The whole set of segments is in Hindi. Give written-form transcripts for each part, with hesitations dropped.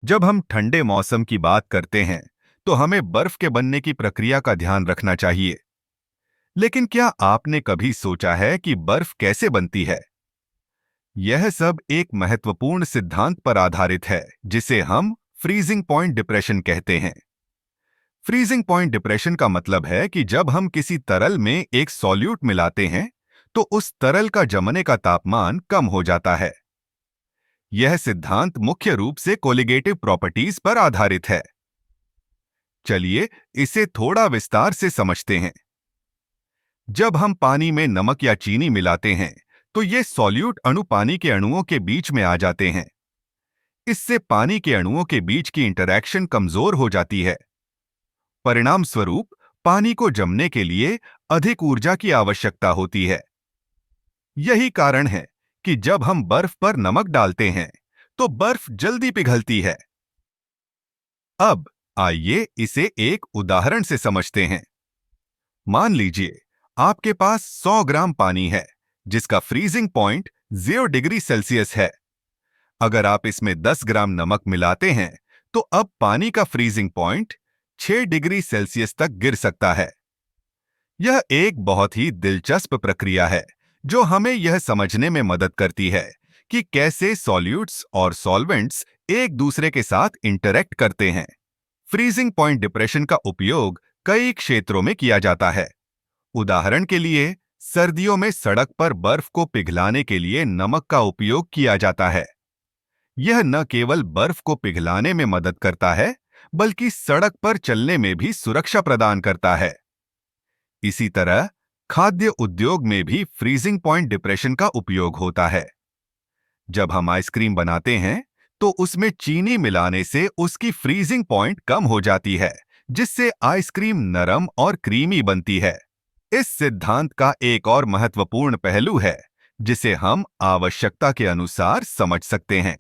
जब हम ठंडे मौसम की बात करते हैं, तो हमें बर्फ के बनने की प्रक्रिया का ध्यान रखना चाहिए। लेकिन क्या आपने कभी सोचा है कि बर्फ कैसे बनती है? यह सब एक महत्वपूर्ण सिद्धांत पर आधारित है, जिसे हम फ्रीजिंग पॉइंट डिप्रेशन कहते हैं। फ्रीजिंग पॉइंट डिप्रेशन का मतलब है कि जब हम किसी तरल में एक सॉल्यूट मिलाते हैं, तो उस तरल का जमने का तापमान कम हो जाता है। यह सिद्धांत मुख्य रूप से कोलिगेटिव प्रॉपर्टीज पर आधारित है। चलिए इसे थोड़ा विस्तार से समझते हैं। जब हम पानी में नमक या चीनी मिलाते हैं, तो ये सॉल्यूट अणु पानी के अणुओं के बीच में आ जाते हैं। इससे पानी के अणुओं के बीच की इंटरैक्शन कमजोर हो जाती है। परिणाम स्वरूप पानी को जमने के लिए अधिक ऊर्जा की आवश्यकता होती है। यही कारण है कि जब हम बर्फ पर नमक डालते हैं, तो बर्फ जल्दी पिघलती है। अब आइए इसे एक उदाहरण से समझते हैं। मान लीजिए आपके पास 100 ग्राम पानी है, जिसका फ्रीजिंग पॉइंट 0 डिग्री सेल्सियस है। अगर आप इसमें 10 ग्राम नमक मिलाते हैं, तो अब पानी का फ्रीजिंग पॉइंट 6 डिग्री सेल्सियस तक गिर सकता है। यह एक बहुत ही दिलचस्प प्रक्रिया है, जो हमें यह समझने में मदद करती है कि कैसे सॉल्यूट्स और सॉल्वेंट्स एक दूसरे के साथ इंटरैक्ट करते हैं। फ्रीजिंग पॉइंट डिप्रेशन का उपयोग कई क्षेत्रों में किया जाता है। उदाहरण के लिए, सर्दियों में सड़क पर बर्फ को पिघलाने के लिए नमक का उपयोग किया जाता है। यह न केवल बर्फ को पिघलाने में मदद करता है, बल्कि सड़क पर चलने में भी सुरक्षा प्रदान करता है। इसी तरह खाद्य उद्योग में भी फ्रीजिंग पॉइंट डिप्रेशन का उपयोग होता है। जब हम आइसक्रीम बनाते हैं, तो उसमें चीनी मिलाने से उसकी फ्रीजिंग पॉइंट कम हो जाती है, जिससे आइसक्रीम नरम और क्रीमी बनती है। इस सिद्धांत का एक और महत्वपूर्ण पहलू है, जिसे हम आवश्यकता के अनुसार समझ सकते हैं।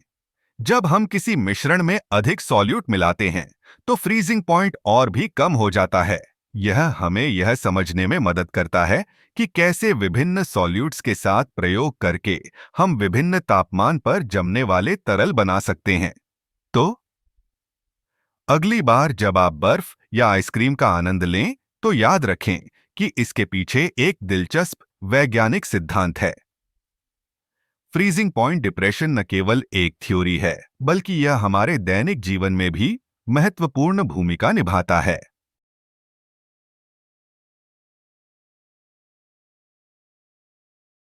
जब हम किसी मिश्रण में अधिक सॉल्यूट मिलाते हैं, तो फ्रीजिंग पॉइंट और भी कम हो जाता है। यह हमें यह समझने में मदद करता है कि कैसे विभिन्न सॉल्यूट्स के साथ प्रयोग करके हम विभिन्न तापमान पर जमने वाले तरल बना सकते हैं। तो अगली बार जब आप बर्फ या आइसक्रीम का आनंद लें, तो याद रखें कि इसके पीछे एक दिलचस्प वैज्ञानिक सिद्धांत है। फ्रीजिंग पॉइंट डिप्रेशन न केवल एक थ्योरी है, बल्कि यह हमारे दैनिक जीवन में भी महत्वपूर्ण भूमिका निभाता है।